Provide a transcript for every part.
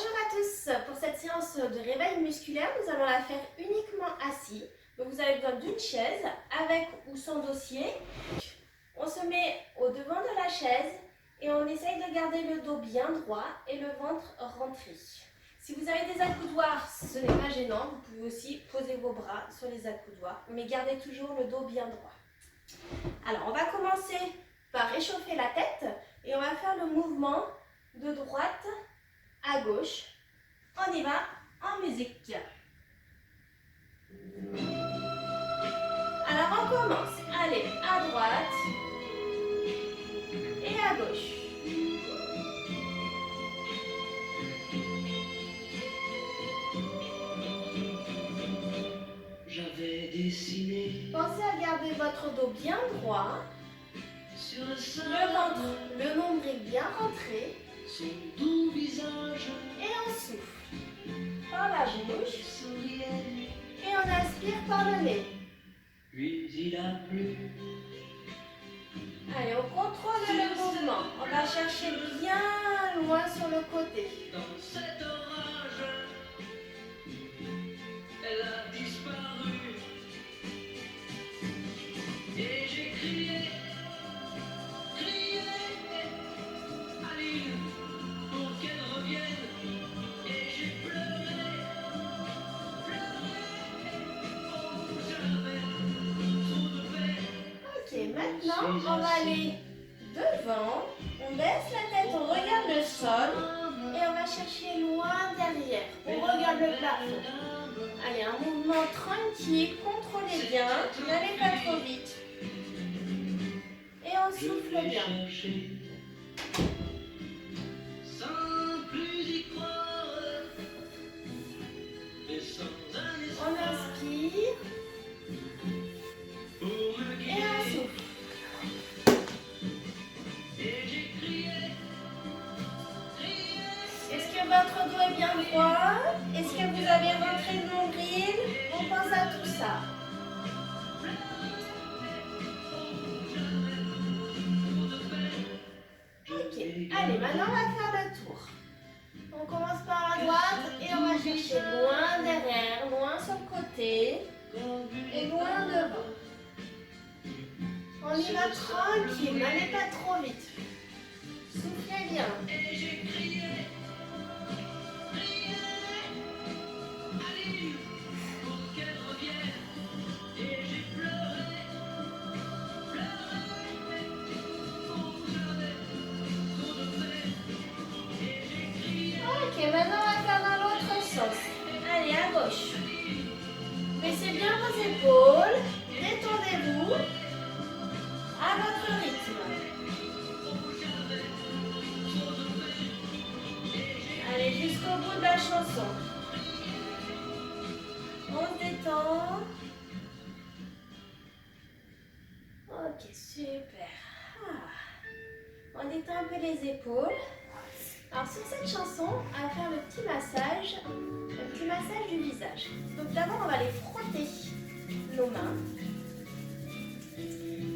Bonjour à tous, pour cette séance de réveil musculaire, nous allons la faire uniquement assis. Donc vous avez besoin d'une chaise avec ou sans dossier. On se met au devant de la chaise et on essaye de garder le dos bien droit et le ventre rentré. Si vous avez des accoudoirs, ce n'est pas gênant, vous pouvez aussi poser vos bras sur les accoudoirs, mais gardez toujours le dos bien droit. Alors on va commencer par réchauffer la tête et on va faire le mouvement de droite à gauche. On y va en musique. Alors on commence. Allez, à droite et à gauche. J'avais dessiné. Pensez à garder votre dos bien droit. Sur le sol, Le ventre, le nombril bien rentré. son doux visage. Et on souffle par la bouche. Souriait. Et on aspire par le nez. Puis il a plu. Allez, on contrôle le mouvement. On va chercher bien loin sur le côté. Dans cet orage, elle a disparu. Et j'ai crié à l'île pour qu'elle revienne. Et j'ai pleuré, oh j'avais trop de peine. Ok, maintenant on va aller devant. On baisse la tête, on regarde le sol. Et on va chercher loin derrière. On regarde le plafond. Allez, un mouvement tranquille, contrôlez bien. N'allez pas trop vite. Et on souffle bien. Chercher, sans plus y croire, et sans un On espoir inspire pour me et guider. on souffle. Et j'ai crié, Est-ce que votre dos est bien droit? Est-ce que vous avez rentré le nombril? On pense à tout ça. Ok, allez, maintenant on va faire le tour. On commence par la droite et on va chercher loin derrière, loin sur le côté et loin devant. On y va tranquille, n'allez pas trop vite. Soufflez bien. et j'ai crié, à l'île pour qu'elle revienne. Et j'ai pleuré, oh j'avais trop de peine. Et j'ai crié. Ok, maintenant on va faire dans l'autre sens. Allez, à gauche. Baissez bien vos épaules, détendez-vous à votre rythme. Allez, jusqu'au bout de la chanson. On se détend. Ok, super. Ah. On détend un peu les épaules. Alors sur cette chanson, on va faire le petit massage du visage. Donc d'abord, on va les frotter nos mains.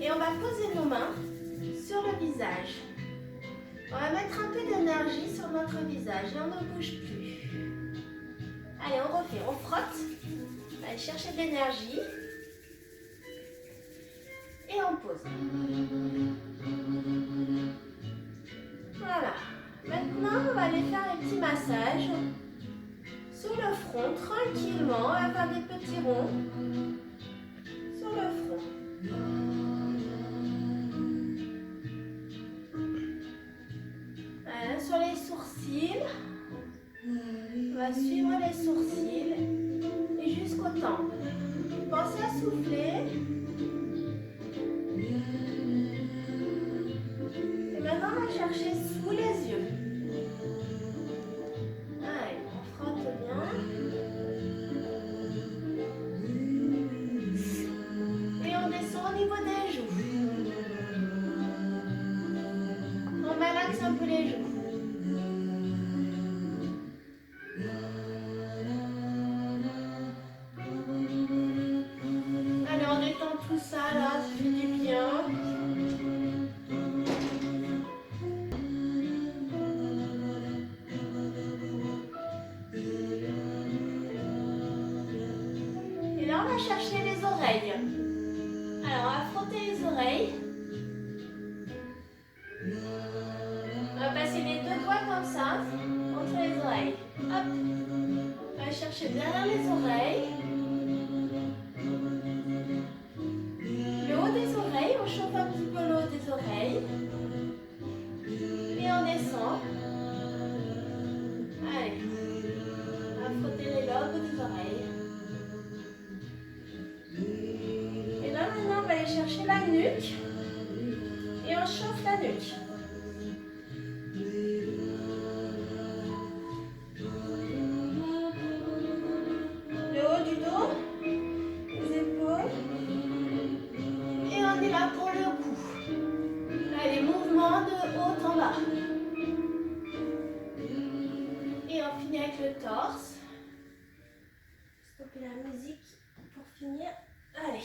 Et on va poser nos mains sur le visage. On va mettre un peu d'énergie sur notre visage et on ne bouge plus. Allez, on refait, on frotte. On va aller chercher de l'énergie. Et on pose. Voilà. Maintenant, on va aller faire un petit massage sur le front, tranquillement. On va faire des petits ronds sur le front. Voilà, sur les sourcils. On va suivre les sourcils et jusqu'aux tempes. Pensez à souffler. Et maintenant, on va chercher sous les yeux. Allez, on frotte bien. Et on descend au niveau des joues. On malaxe un peu les joues. Allez, on détend chercher les oreilles. Alors, on va frotter les oreilles. On va passer les deux doigts comme ça, entre les oreilles. Hop. On va chercher derrière les oreilles. Le haut des oreilles, on chauffe un petit peu le haut des oreilles. Et on descend. Allez. On va frotter les lobes des oreilles. Et là maintenant, on va aller chercher la nuque. Et on chauffe la nuque. Le haut du dos, les épaules. Et on est là pour le cou. Là, les mouvements de haut en bas. Et on finit avec le torse. Stopper la musique pour finir. Allez.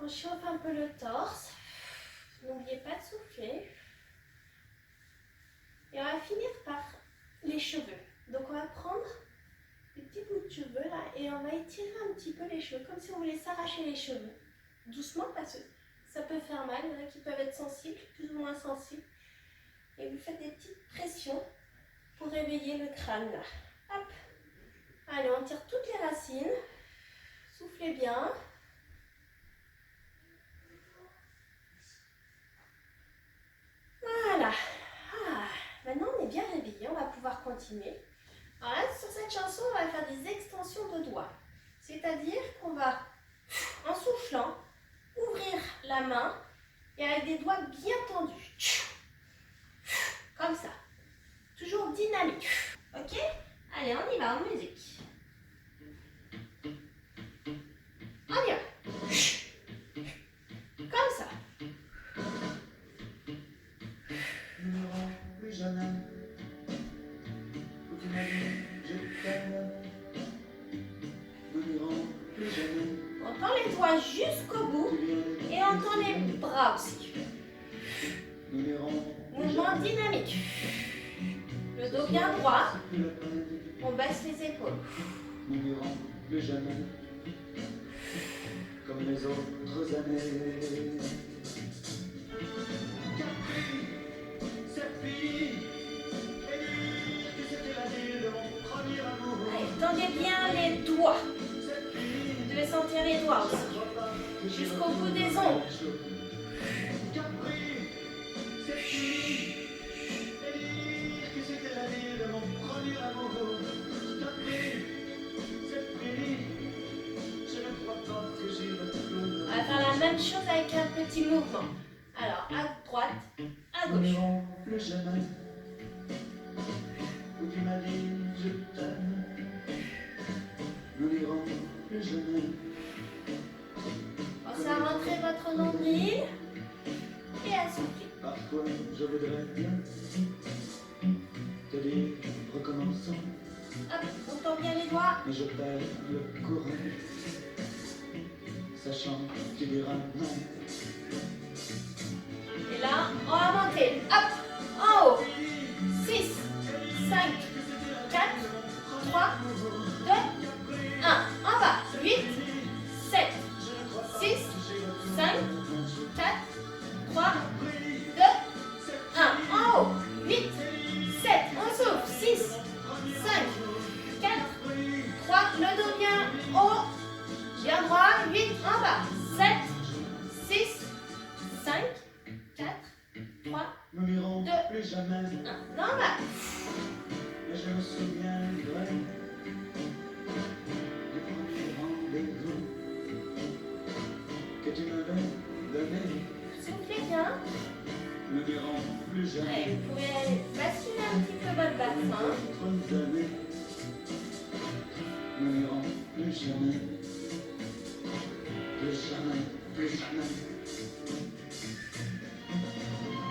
On chauffe un peu le torse. N'oubliez pas de souffler. Et on va finir par les cheveux. Donc on va prendre des petits bouts de cheveux là et on va étirer un petit peu les cheveux, comme si on voulait s'arracher les cheveux. Doucement parce que ça peut faire mal. Il y en a qui peuvent être sensibles, plus ou moins sensibles. Et vous faites des petites pressions pour réveiller le crâne là. Hop. Allez, on tire toutes les racines. Soufflez bien. Voilà. Ah, maintenant, on est bien réveillé. On va pouvoir continuer. Alors là, sur cette chanson, on va faire des extensions de doigts. C'est-à-dire qu'on va, en soufflant, ouvrir la main et avec des doigts bien tendus. Comme ça. Toujours dynamique. Ok? Allez, on y va en musique. On y va. Comme ça. Ne me rends plus jamais où tu m'as dit je t'aime. Ne me rends plus jamais. On tend les doigts jusqu'au bout et on tend les bras aussi. Ne me rends plus Mouvement jamais. dynamique. Le dos bien droit. C'est plus la peine. On baisse les épaules. Ne me rends plus jamais comme les autres années. Cette fille est dire que c'était la ville de mon premier amour. Allez, tendez bien les doigts. Cette fille, Vous devez sentir les doigts aussi. je crois pas que j'ai Jusqu'au retrouvé bout des quelque ongles. chose. Capri, cette fille est dire que c'était la ville de mon premier amour. Capri, cette fille, je ne crois pas que j'y retrouve. On va faire la même chose avec un petit mouvement. Alors, à droite, à Nous gauche. n'irons plus jamais où tu m'as dit je t'aime. Nous n'irons plus jamais. Pensez à rentrer votre nombril et à souffler. Parfois je voudrais bien te dire recommençons, Hop, on tend bien les doigts. mais je perds le courage, sachant que tu diras non. Et là, on va monter. Hop, en haut. 6, 5, 4, 3, 2, 1. En bas. 8, 7, 6, 5, 4, 3, 2, 1. En haut. 8, 7. On souffle. 6, 5, 4, 3. Le dos bien haut. Bien droit. 8. En bas. 7, 6, 5, 4, 3, Nous n'irons Deux. plus jamais, 1. En bas. mais je me souviendrai du premier rendez-vous que tu m'avais donné. Soufflez bien. Nous n'irons plus Allez, jamais. vous pouvez aller basculer un petit peu votre bassin. D'autres années, nous n'irons plus jamais. Plus jamais, plus jamais.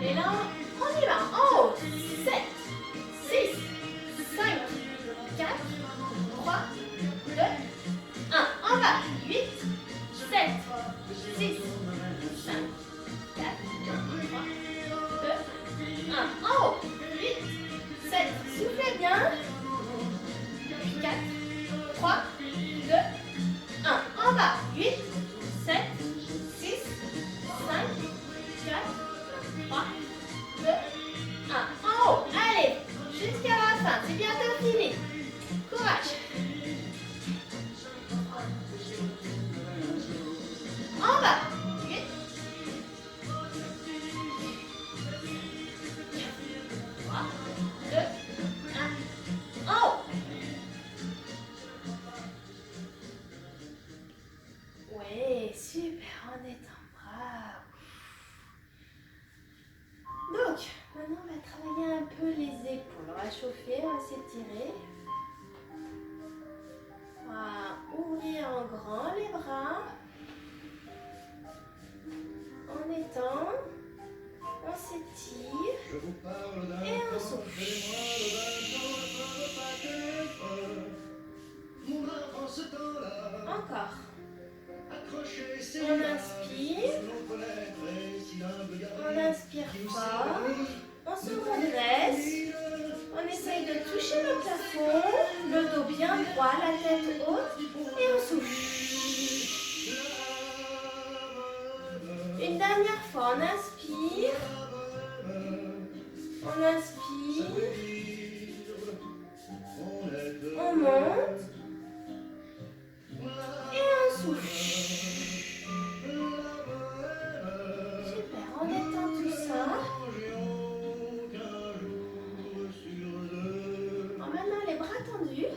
Et là, on y va. En haut. 7, 6, 5, 4, 3, 2, 1. En bas. 8, 7, 6, 5, 4, 3, 2, 1. En haut. 8, 7. Soufflez bien. 4, 3, 2, fin, c'est bientôt fini. Courage. En bas. Ok. 3, 2, 1. En haut. Ouais, super, en étant brave. Donc, maintenant on va travailler un peu les épaules. On va chauffer, on va s'étirer. On va ouvrir en grand les bras. On étend. On s'étire. Je vous parle d'un Et on temps, souffle. Mon enfant, ce temps-là, Encore. accroché, c'est On inspire. On inspire fort. On se redresse. On essaye de toucher le plafond. Le dos bien droit, la tête haute. Et on souffle. Une dernière fois, on inspire. On inspire. On monte. Et on souffle. Super, on étend tout ça. Alors maintenant, les bras tendus.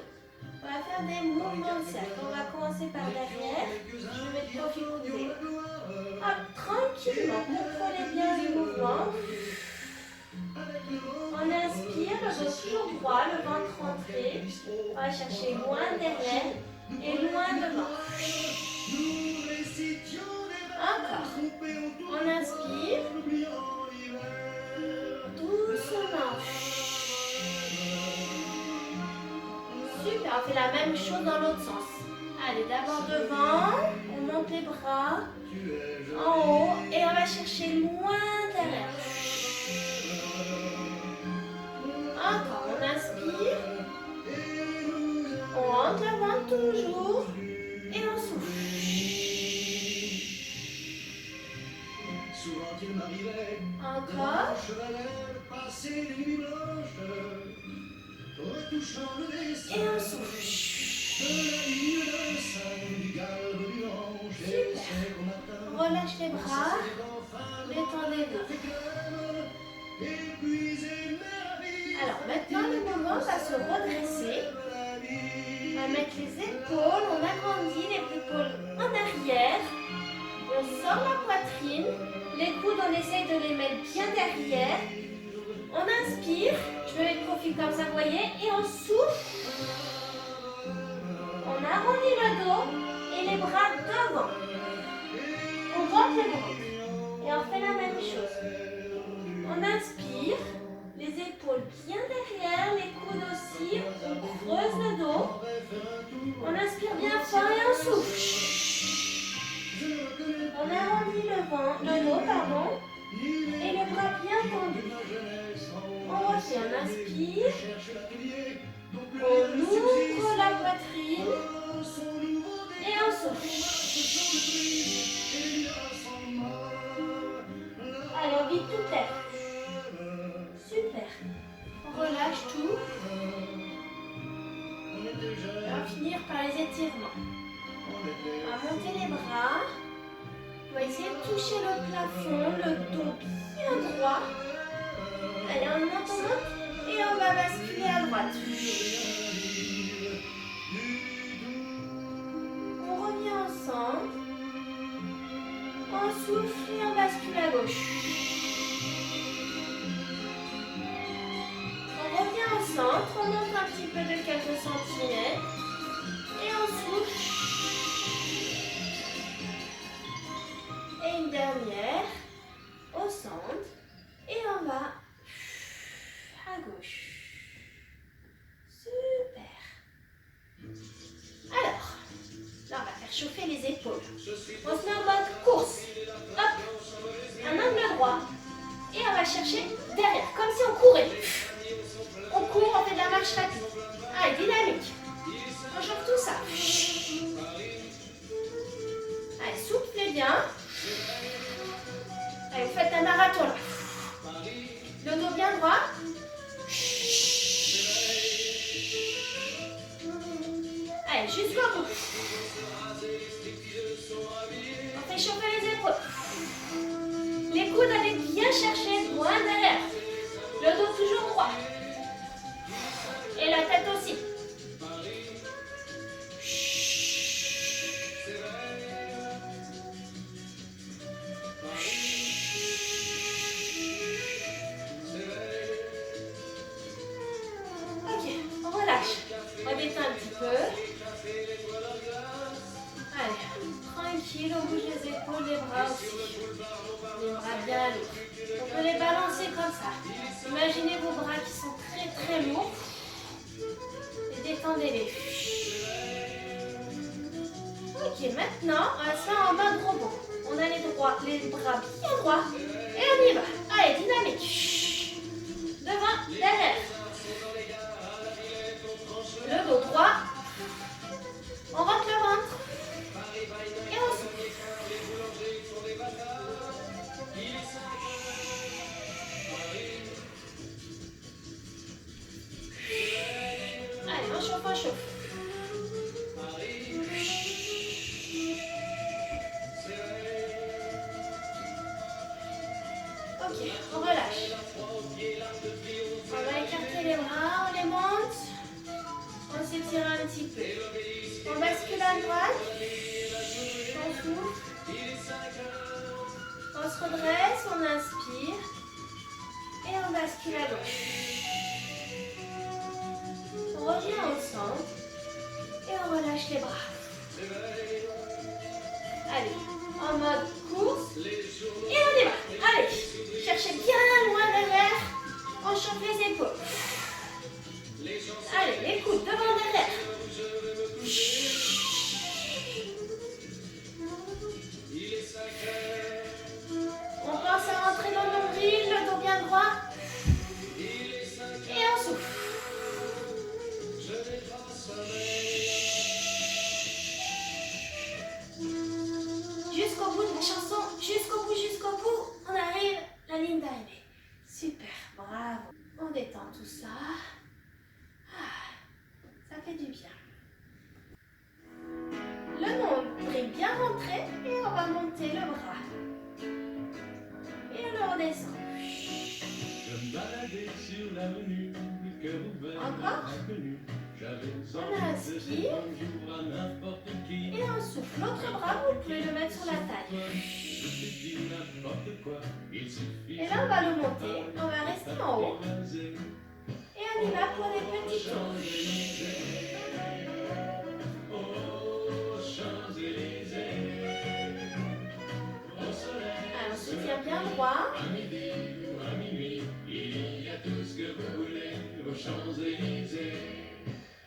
On va faire des mouvements de cercle. On va commencer par derrière. Je vais te profiter. Hop, tranquillement, contrôlez bien les mouvements. On inspire, le dos toujours droit, le ventre rentré. On va chercher loin derrière et loin devant. Encore. On inspire. Doucement. Super, on fait la même chose dans l'autre sens. Allez, d'abord devant, on monte les bras en haut et on va chercher loin derrière. Encore, on inspire. On rentre le ventre toujours et on souffle. Souvent il m'arrivait Encore. passer des nuits blanches, retouchant le dessin Et on souffle. de la ligne de sang du galbe du ange. Et c'est qu'au matin, Relâche les bras. Détendez-vous. Alors maintenant le moment va se redresser. On va mettre les épaules, on agrandit les épaules en arrière. On sort la poitrine. Les coudes, on essaye de les mettre bien derrière. On inspire. Je me mets de profil comme ça, vous voyez. Et on souffle. On arrondit le dos et les bras devant. On gonfle les bras. Et on fait la même chose. On inspire. Les épaules bien derrière, les coudes aussi. On creuse le dos. On inspire bien fort et on souffle. On arrondit le dos, pardon, et les bras bien tendus. On refait, on inspire. On ouvre la poitrine et on souffle. Allez, on vide toute tête. Super. On relâche tout. Et on va finir par les étirements. On va monter les bras. On va essayer de toucher le plafond, le dos bien droit. Allez, on monte et on va basculer à droite. On revient au centre. On souffle et on bascule à gauche. On revient au centre, on monte un petit peu de quelques centimètres. Et on souffle. Et une dernière au centre. Et on va à gauche. Super. Alors, là on va faire chauffer les épaules. On se met en mode course. Hop, un angle droit. Et on va chercher derrière, comme si on courait. On court, on fait de la marche rapide. Allez, dynamique. On chauffe tout ça. Allez, soufflez bien. Allez, vous faites un marathon là. Le dos bien droit. jusqu'au bout. On fait chauffer les épaules. Les coudes, allez bien chercher loin derrière. Le dos toujours droit. Et la tête aussi. Ok, on relâche. On détend un petit peu. Allez, tranquille, on bouge les épaules, les bras aussi. Les bras bien lourds. On peut les balancer comme ça. Imaginez vos bras qui sont très très lourds. Et détendez-les. Ok, maintenant, on va se faire en mode robot. On a les bras bien droits. Et on y va. Allez, dynamique. Devant, derrière. Le dos droit. On rentre le ventre. Et on souffle. Allez, on chauffe, on chauffe. Ok, on relâche. On va écarter les bras, on les monte. On s'étire un petit peu. On bascule à droite. On souffle. On se redresse, on inspire. Et on bascule à gauche. On revient au centre. Et on relâche les bras. Allez, en mode course. Et on y va. Allez, cherchez bien loin derrière. On chauffe les épaules. Allez, les coudes devant derrière. On pense à rentrer dans le nombril, le dos bien droit. Et on souffle. Jusqu'au bout de la chanson, jusqu'au bout, on arrive à la ligne d'arrivée. Super, bravo. On détend tout ça. Ça fait du bien. Le nombril bien rentré et on va monter le bras. Et on le redescend. Je me baladais sur l'avenue, le cœur ouvert, Encore. inconnu. J'avais On envie de inspire. dire bonjour à n'importe qui. Et on souffle. L'autre bras, vous pouvez le mettre sur la taille. Je t'ai dit n'importe quoi, il suffit. Et là, on va le monter. On va rester en haut. Et on y va pour les petits tours. Alors, on se tient bien droit. À minuit, il y a tout ce que vous voulez aux Champs-Élysées.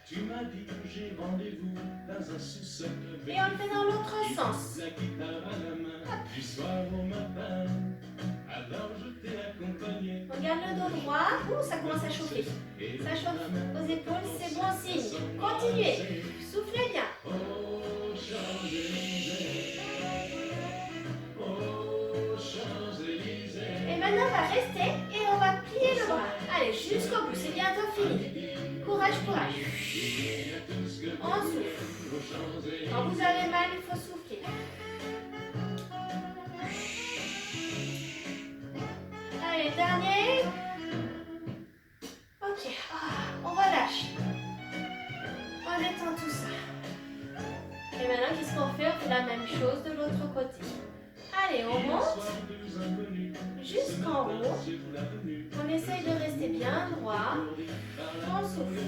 Tu m'as dit que j'ai rendez-vous dans un sous-sol. Et on le fait dans l'autre sens. La guitare à la main, du soir au matin. Alors je t'ai accompagné. On garde le dos droit. Ouh, ça commence à chauffer. Ça chauffe aux épaules, c'est bon signe. Continuez. Soufflez bien. Aux Champs-Élysées. Aux Champs-Élysées. Et maintenant, on va rester et on va plier le bras. Allez, jusqu'au bout. C'est bientôt fini. Courage, courage. On souffle. Quand vous avez mal, il faut souffler. Allez, dernier. Ok, on relâche. On détend tout ça. Et maintenant, qu'est-ce qu'on fait? On fait la même chose de l'autre côté. Allez, on monte jusqu'en haut. On essaye de rester bien droit. On souffle.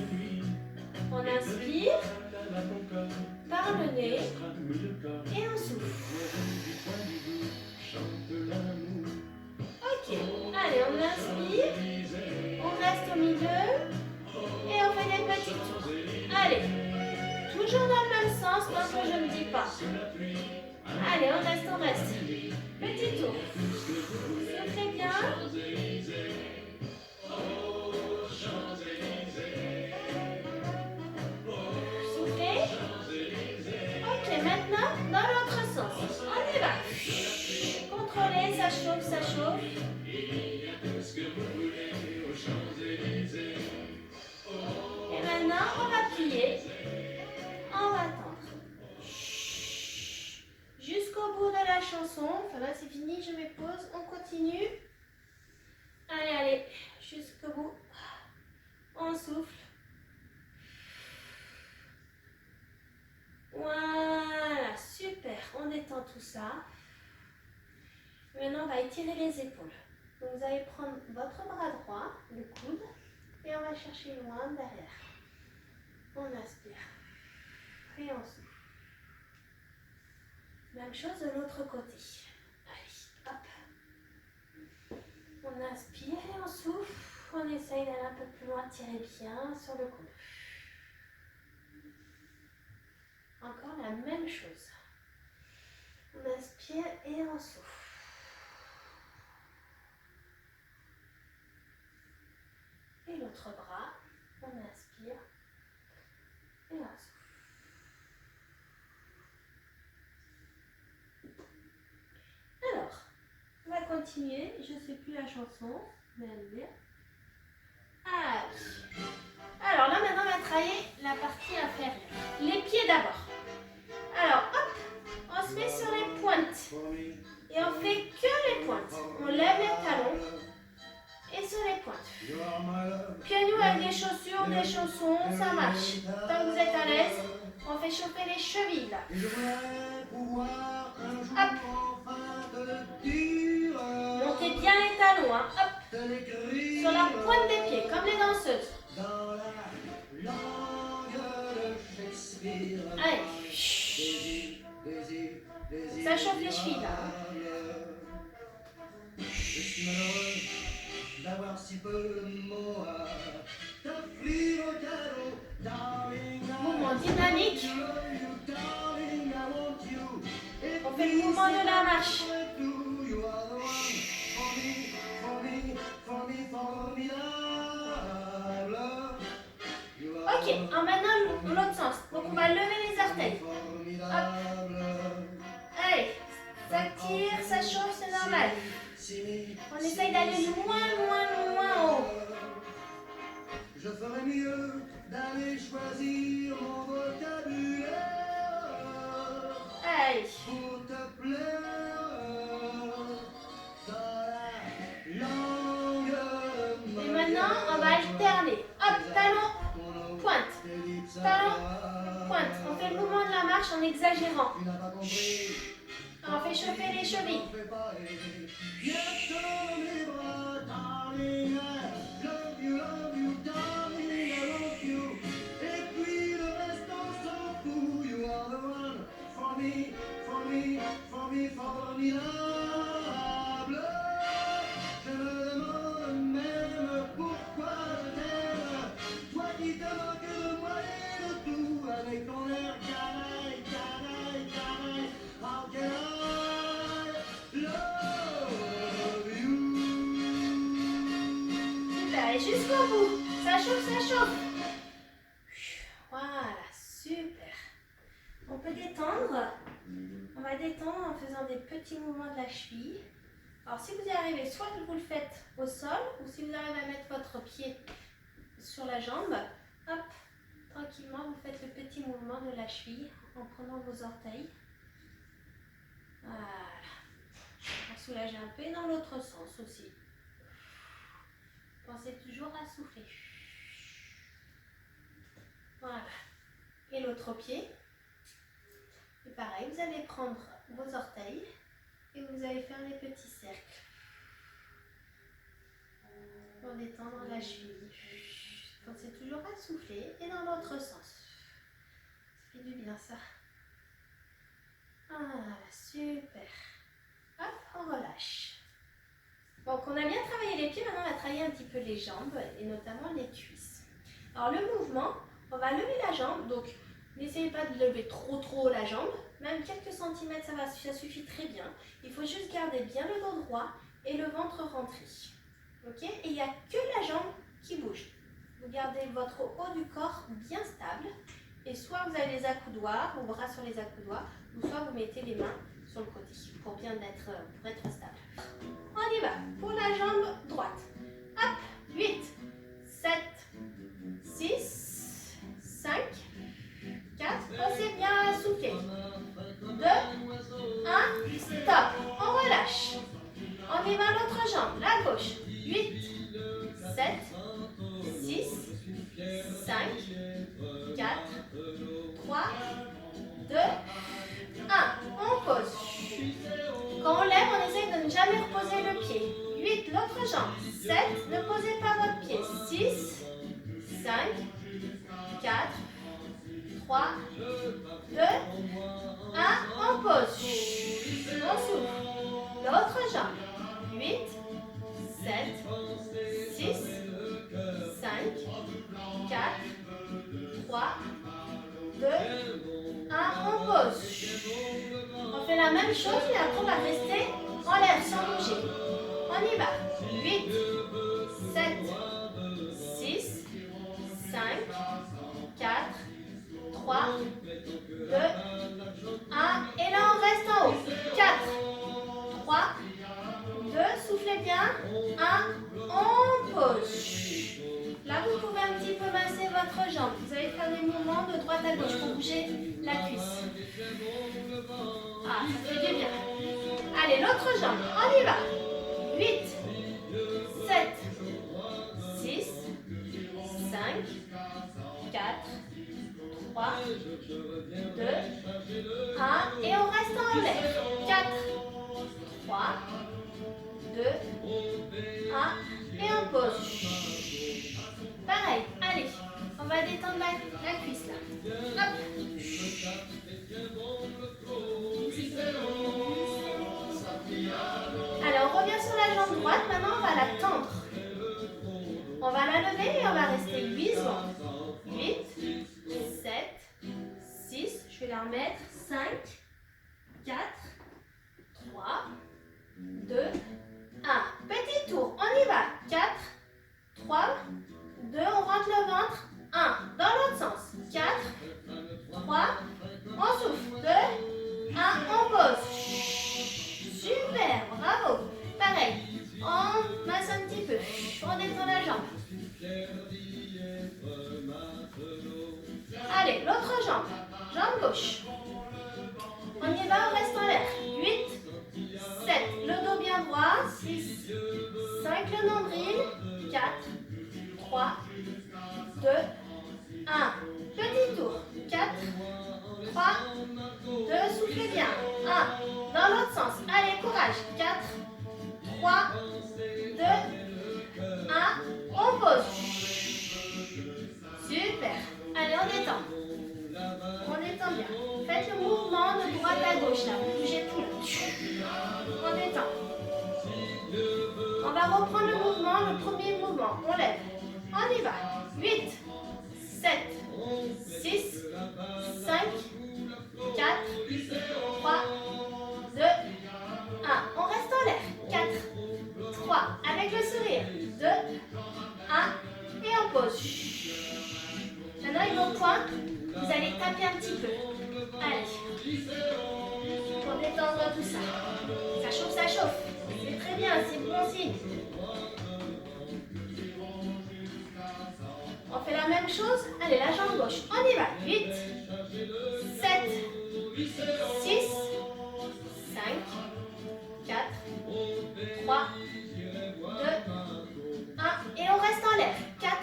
On inspire par le nez et on souffle. Ok, allez, on inspire. On reste au milieu et on fait des petits tours. Allez, toujours dans le même sens tant que je ne dis pas. Allez, on reste, on reste. Petit tour. Soufflez bien. Soufflez. Ok, maintenant, dans l'autre sens. On y va. Contrôlez, ça chauffe, ça chauffe. Et maintenant, on va plier. On va continue. Allez, allez, jusqu'au bout. On souffle. Voilà, super. On détend tout ça. Maintenant, on va étirer les épaules. Donc, vous allez prendre votre bras droit, le coude, et on va chercher loin derrière. On inspire. Et on souffle. Même chose de l'autre côté. Allez, hop. On inspire et on souffle. On essaye d'aller un peu plus loin, tirer bien sur le coude. Encore la même chose. On inspire et on souffle. Et l'autre bras, on inspire et on souffle. Alors, on va continuer. Je ne sais plus la chanson, vous allez me dire. Allez. Alors là, maintenant, on va travailler la partie inférieure. Les pieds d'abord. Alors, hop, on se met sur les pointes. Et on fait que les pointes. On lève les talons et sur les pointes. Piano avec des chaussures, des chaussons, ça marche. Tant que vous êtes à l'aise, on fait chauffer les chevilles là. Hop. Montez bien les talons, hein. Hop. Sur la pointe des pieds, comme les danseuses. Allez. Ça chauffe les chevilles là. D'avoir si peu de mots à t'offrir au cadeau. Mouvement dynamique. On fait le mouvement de la marche. Ok, en maintenant l'autre sens. Donc on va lever les orteils. Hop. Allez, ça tire, ça chauffe, c'est normal. On essaye d'aller loin en haut. Je ferais mieux d'aller choisir mon vocabulaire Allez. pour te plaire dans la langue. Et maintenant, on va alterner. Hop, talon, pointe. Talon, pointe. On fait le mouvement de la marche en exagérant. Tu n'as pas compris. On fait chauffer les chevilles. Viens dans mes bras, darling, I love you, darling, I love you. Et puis le reste on s'en fout. You are the one for me, formidable. Je me demande même pourquoi je t'aime. Toi qui te moques de moi et de tout, avec ton air canaille. How can I love you? Super, et jusqu'au bout. Ça chauffe. Voilà, super. On peut détendre. On va détendre en faisant des petits mouvements de la cheville. Alors si vous y arrivez, soit que vous le faites au sol, ou si vous arrivez à mettre votre pied sur la jambe, hop, tranquillement, vous faites le petit mouvement de la cheville en prenant vos orteils. Voilà. On soulage un peu et dans l'autre sens aussi. Pensez toujours à souffler. Voilà. Et l'autre pied. Et pareil, vous allez prendre vos orteils et vous allez faire les petits cercles pour détendre la cheville. Pensez toujours à souffler et dans l'autre sens. Ça fait du bien ça. Ah, super. Hop, on relâche. Donc on a bien travaillé les pieds, maintenant on va travailler un petit peu les jambes et notamment les cuisses. Alors le mouvement, on va lever la jambe, donc n'essayez pas de lever trop la jambe, même quelques centimètres ça suffit très bien. Il faut juste garder bien le dos droit et le ventre rentré. Ok? Et il n'y a que la jambe qui bouge. Vous gardez votre haut du corps bien stable et soit vous avez les accoudoirs, vos bras sur les accoudoirs, ou soit vous mettez les mains sur le côté pour être stable. On y va pour la jambe droite. Hop, 8, 7, 6, 5, 4, pensez bien à souffler. 2, 1, stop. On relâche. On y va l'autre 4, 3, 2, 1. On pose. Quand on lève, on essaie de ne jamais reposer le pied. 8, l'autre jambe. 7, ne posez pas votre pied. 6, 5, 4, 3, 2, 1. On pose. On souffle. L'autre jambe. 8, 7, 6, 5, 4, 3, 2, 1. On pose. On fait la même chose, mais après on va rester en l'air sans bouger. On y va. 8, 7, 6, 5, 4, 3, 2, 1. Et là on reste en haut. 4, 3, 2, soufflez bien. 1, on pose. Là vous pouvez un petit peu masser votre jambe. Vous allez faire des mouvements de droite à gauche pour bouger la cuisse. Ah, ça fait du bien. Allez, l'autre jambe, on y va. 8, 7, 6, 5, 4, 3, 2, 1. Et on reste en l'air. 4, 3, 2, 1. Et on pose. Pareil, allez, on va détendre la cuisse là. Hop. Allez, on revient sur la jambe droite. Maintenant, on va la tendre. On va la lever et on va rester 8 secondes. 8, 7, 6, je vais la remettre. 5, 4, 3, 2, 1. Petit tour, on y va. 4, 3, 2, on rentre le ventre. 1, dans l'autre sens. 4, 3, on souffle. 2, 1, on pose. Super, bravo. Pareil, on masse un petit peu. On détend la jambe. Allez, l'autre jambe. Jambe gauche. On y va, on reste en l'air. 8, 7, le dos bien droit. 6, 5, le nombril. 4, 3, 2, 1. Petit tour. 4, 3, 2, soufflez bien. 1, dans l'autre sens. Allez, courage. 4, 3, 2, 1. On pose. Super. Allez, on détend. On détend bien. Faites le mouvement de droite à gauche là. Vous bougez tout là. On détend. On va reprendre le mouvement, le premier mouvement. On lève. On y va. 8, 7, 6, 5, 4, 3, 2, 1. On reste en l'air. 4, 3, avec le sourire. 2, 1. Et on pose. Maintenant, avec vos poings, vous allez taper un petit peu. Allez. Pour détendre tout ça. Ça chauffe, ça chauffe. C'est très bien, c'est bon signe. On fait la même chose. Allez, la jambe gauche. On y va. 8, 7, 6, 5, 4, 3, 2, 1. Et on reste en l'air. 4,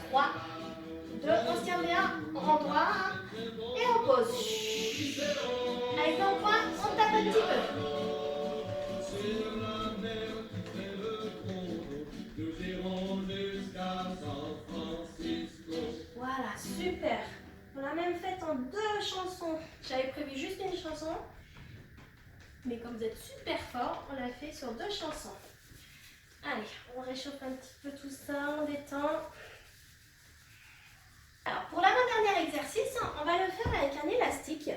3, 2. On se tient bien. On rentre droit. Et on pose. Avec nos poings, on tape un petit peu. Voilà, super. On l'a même fait en 2 chansons. J'avais prévu juste une chanson. Mais comme vous êtes super fort, on l'a fait sur 2 chansons. Allez, on réchauffe un petit peu tout ça, on détend. Alors, pour l'avant-dernier exercice, on va le faire avec un élastique.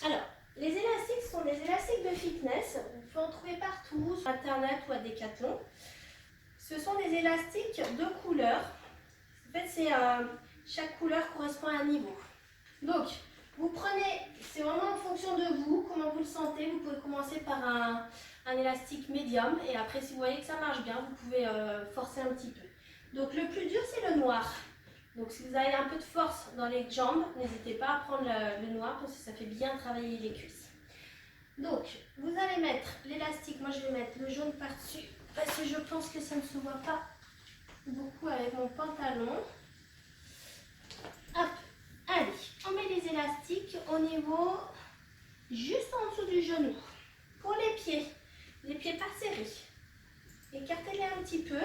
Alors, les élastiques sont des élastiques de fitness. Vous pouvez en trouver partout, sur Internet ou à Decathlon. Ce sont des élastiques de couleurs. En fait, chaque couleur correspond à un niveau. Donc, vous prenez, c'est vraiment en fonction de vous, comment vous le sentez. Vous pouvez commencer par un élastique médium et après, si vous voyez que ça marche bien, vous pouvez forcer un petit peu. Donc, le plus dur, c'est le noir. Donc, si vous avez un peu de force dans les jambes, n'hésitez pas à prendre le noir parce que ça fait bien travailler les cuisses. Donc, vous allez mettre l'élastique. Moi, je vais mettre le jaune par-dessus parce que je pense que ça ne se voit pas beaucoup avec mon pantalon. élastique au niveau juste en dessous du genou. Pour les pieds pas serrés. Écartez-les un petit peu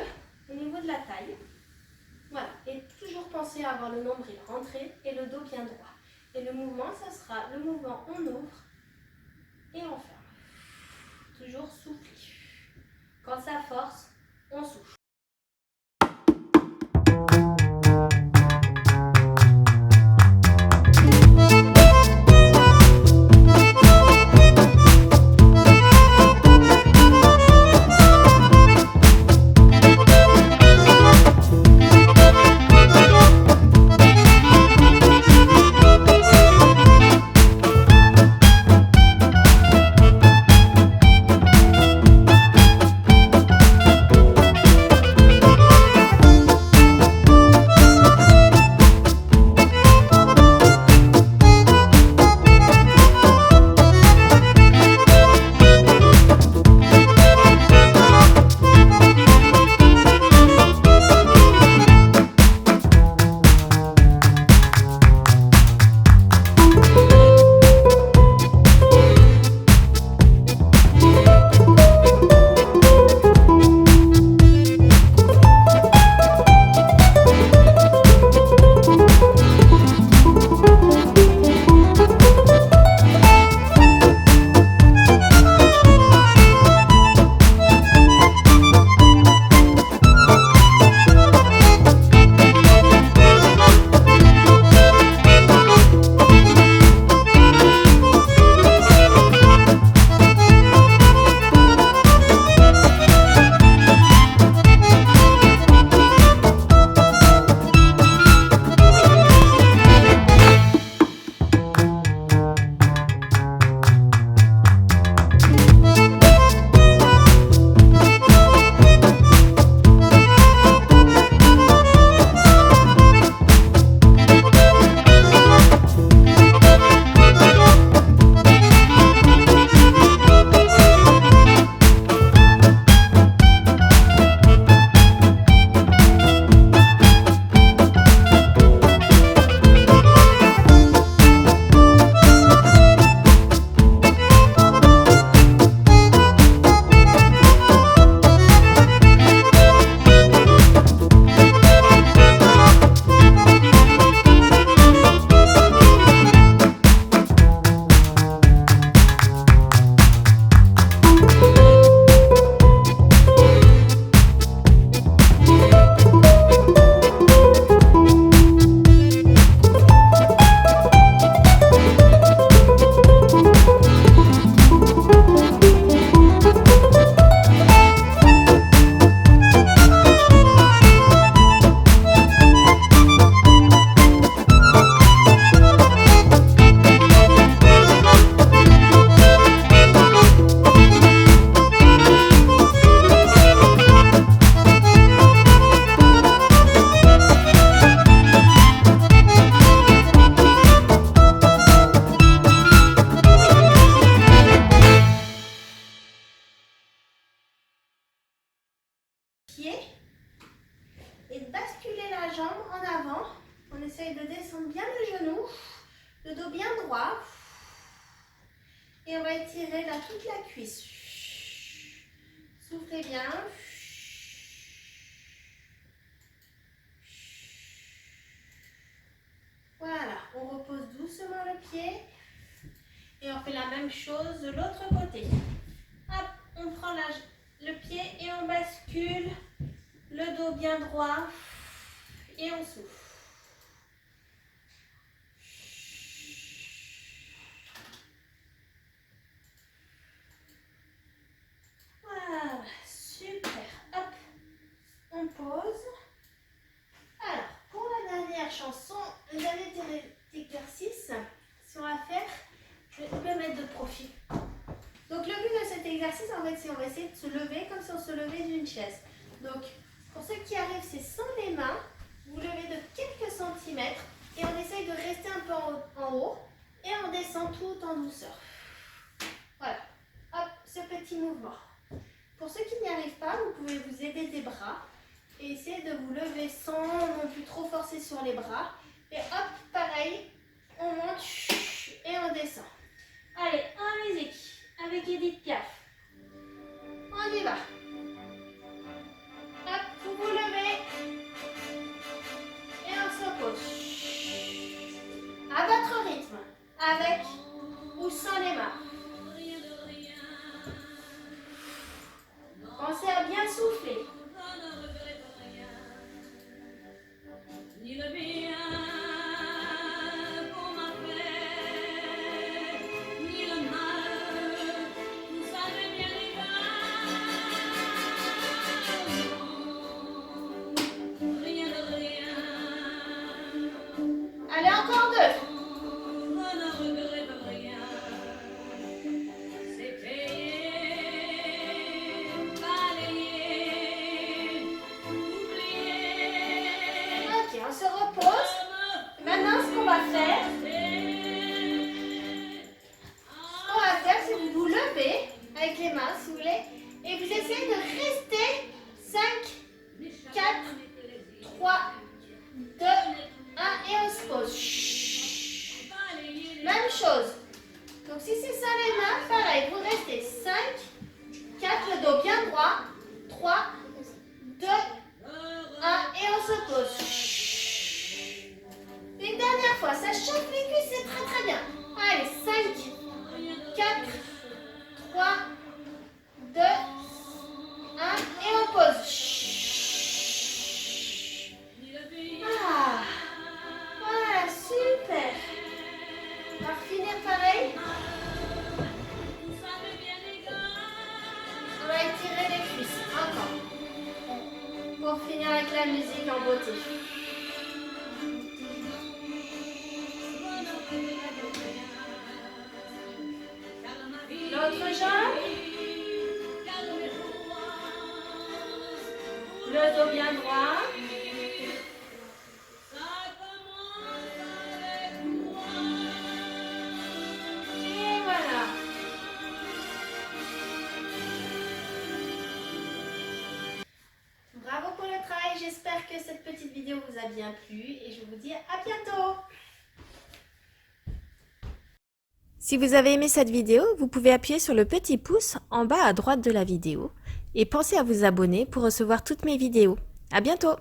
au niveau de la taille. Voilà, et toujours penser à avoir le nombril rentré et le dos bien droit. Et le mouvement, ça sera le mouvement on ouvre et on ferme. Toujours souffler. Quand ça force, on souffle. Et basculer la jambe en avant. On essaye de descendre bien le genou, le dos bien droit. Et on va étirer là toute la cuisse. Soufflez bien. Voilà, on repose doucement le pied. Et on fait la même chose de l'autre côté. Hop, on prend le pied et on bascule. Le dos bien droit. Et on souffle. Voilà, super. Hop, on pose. Alors, pour la dernière chanson, le dernier exercice, si on va faire, je vais le mettre de profil. Donc, le but de cet exercice, en fait, c'est on va essayer de se lever comme si on se levait d'une chaise. Donc, pour ceux qui arrivent, c'est sans les mains. Vous levez de quelques centimètres et on essaye de rester un peu en haut et on descend tout en douceur. Voilà. Hop, ce petit mouvement. Pour ceux qui n'y arrivent pas, vous pouvez vous aider des bras et essayer de vous lever sans non plus trop forcer sur les bras. Et hop, pareil, on monte et on descend. Allez, en musique avec Edith Piaf. On y va. Hop, vous vous levez et on se pose. À votre rythme, avec ou sans les mains. Pensez à bien souffler. Ni le bien qu'on m'a fait, ni le mal, vous savez bien les gars. Rien de rien. Allez, encore deux. Je ne regrette rien. C'est payé, balayé, oublié. Ok, on se repose. Maintenant, ce qu'on va faire, c'est que vous vous levez avec les mains, si vous voulez, et vous essayez de rester 5, 4, 3, 2, 1, et on se pose. Chut. Même chose. Donc si c'est ça les mains, pareil, vous restez 5, 4, le dos bien droit, 3, 2, 1, et on se pose. Chut. Une dernière fois, ça chauffe les cuisses, c'est très très bien. Allez, 5, 4, 3, 2, 1, et on pose. Chut. Ah, voilà, super. On va finir pareil. On va étirer les cuisses, encore. Pour finir avec la musique en beauté. L'autre jambe. Le dos bien droit. Et voilà. Bravo pour le travail, j'espère que cette petite vidéo vous a bien plu et je vous dis à bientôt. Si vous avez aimé cette vidéo, vous pouvez appuyer sur le petit pouce en bas à droite de la vidéo et pensez à vous abonner pour recevoir toutes mes vidéos. À bientôt!